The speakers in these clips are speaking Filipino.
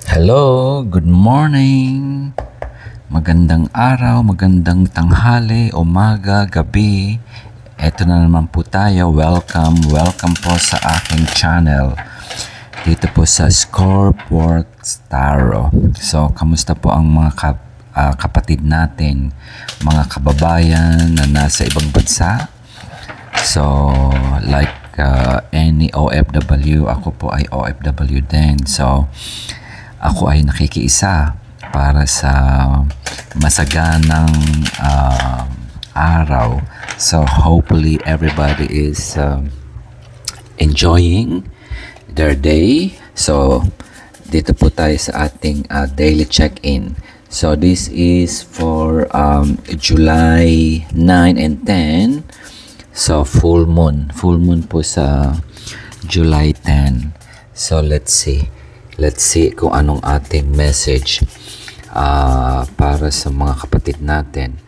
Hello, good morning. Magandang araw, magandang tanghali, umaga, gabi. Eto na naman po tayo. Welcome po sa aking channel. Dito po sa Scorpworks Tarot. So, kamusta po ang mga kapatid natin, mga kababayan na nasa ibang bansa? So, like any OFW, ako po ay OFW din. So, ako ay nakikiisa para sa masaganang araw. So, hopefully everybody is enjoying their day. So, dito po tayo sa ating daily check-in. So, this is for July 9 and 10. So, full moon. Full moon po sa July 10. So, let's see. Let's see kung anong ating message para sa mga kapatid natin.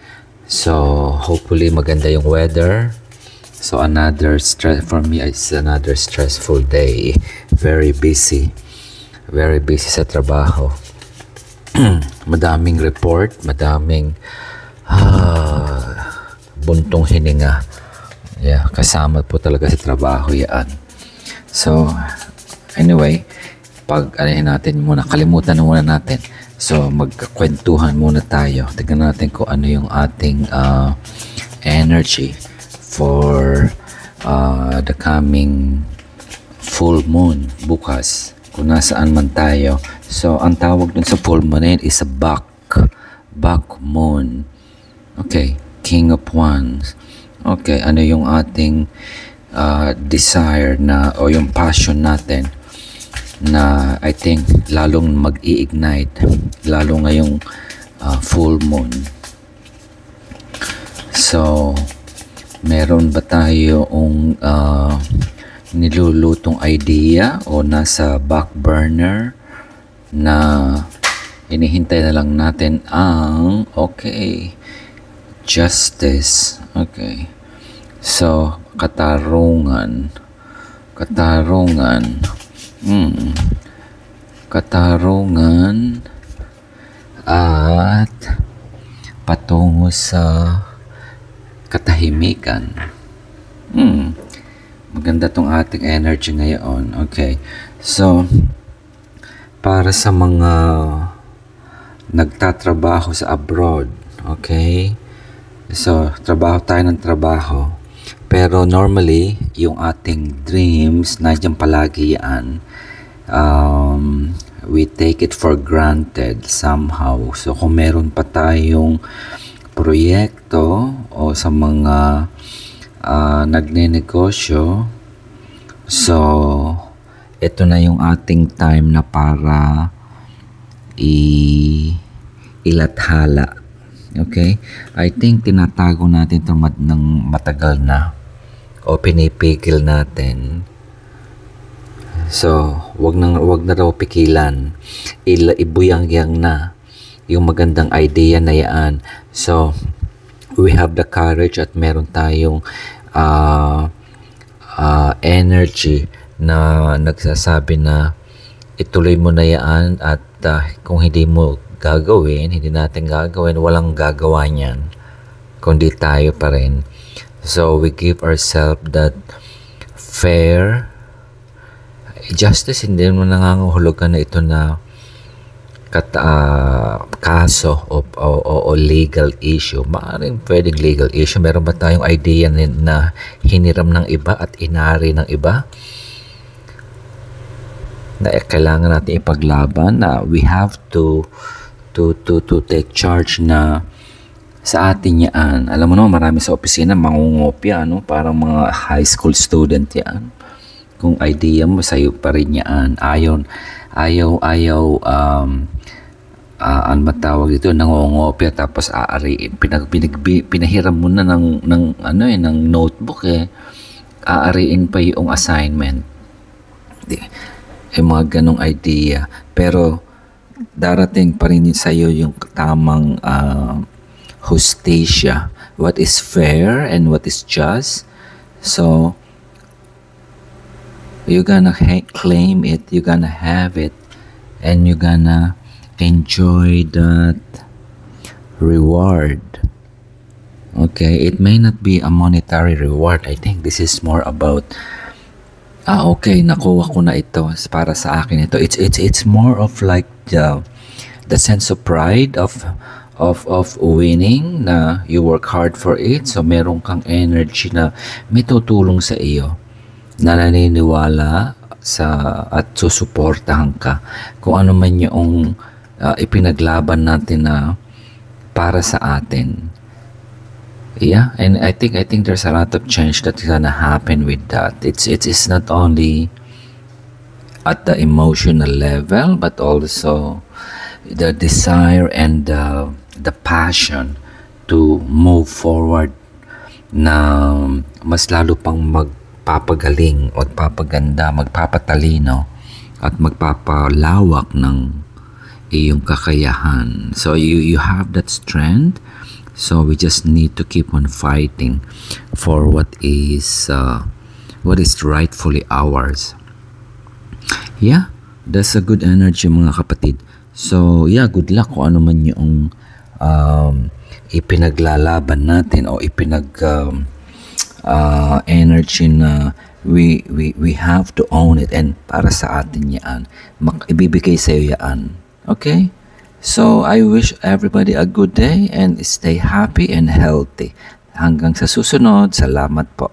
So, hopefully maganda yung weather. So, for me, it's another stressful day. Very busy. Very busy sa trabaho. Madaming report, madaming buntong hininga. Yeah, kasama po talaga sa trabaho yan. So, anyway, kalimutan na muna natin. So, magkakwentuhan muna tayo. Tignan natin kung ano yung ating energy for the coming full moon bukas. Kung nasaan man tayo. So, ang tawag dun sa full moon is a back moon. Okay, King of Wands. Okay, ano yung ating desire na o yung passion natin na I think lalong mag-i-ignite lalo ngayong full moon. So, meron ba tayong nilulutong idea o nasa back burner na hinihintay na lang natin ang justice. Okay. So, katarungan at patungo sa katahimikan. Maganda tong ating energy ngayon. Okay. So, para sa mga nagtatrabaho sa abroad, okay? So, trabaho tayo ng trabaho. Pero normally, yung ating dreams, nandiyan palagi yan. We take it for granted somehow. So, kung meron pa tayong proyekto o sa mga nagnenegosyo, so, ito na yung ating time na para ilathala. Okay? I think tinatago natin ito ng matagal na o pinipigil natin. So, wag na raw pikilan. Ibuyang-yang na yung magandang idea na yan. So, we have the courage at meron tayong energy na nagsasabi na ituloy mo na yan at kung hindi natin gagawin, walang gagawa niyan, kundi tayo pa rin. So, we give ourselves that fair justice. Hindi mo nangangahulugan na ito na kaso o legal issue. Maaaring pwedeng legal issue. Meron ba tayong idea na hiniram ng iba at inari ng iba? Na kailangan natin ipaglaban, na we have to take charge na sa atin yan. Alam mo naman, marami sa opisina mangungopya, parang mga high school student yan. Kung idea mo, sa'yo pa rin yan. Ayaw ano matawag dito, nangungopya tapos aariin. Pinahiram mo na ng notebook aariin pa yung assignment. Mga ganong idea. Pero darating pa rin sa'yo yung tamang hustisya. What is fair and what is just. So, you're gonna claim it, you're gonna have it, and you're gonna enjoy that reward. Okay, it may not be a monetary reward. I think this is more about okay, nakuha ko na ito, para sa akin ito. It's more of like the sense of pride of winning, na you work hard for it. So meron kang energy na may tutulong sa iyo, na naniniwala sa at susuportahan ka kung ano man yung ipinaglaban natin na para sa atin. Yeah, and I think there's a lot of change that's gonna happen with that. It's not only at the emotional level, but also the desire and the passion to move forward, na mas lalo pang magpapagaling o magpapaganda, magpapatalino at magpapalawak ng iyong kakayahan. So you have that strength. So we just need to keep on fighting for what is rightfully ours. Yeah, that's a good energy, mga kapatid. So yeah, good luck kung ano man yung ipinaglalaban natin o energy na we have to own it, and para sa atin yan, ibibigay sa iyo yan. Okay? So, I wish everybody a good day and stay happy and healthy. Hanggang sa susunod, salamat po.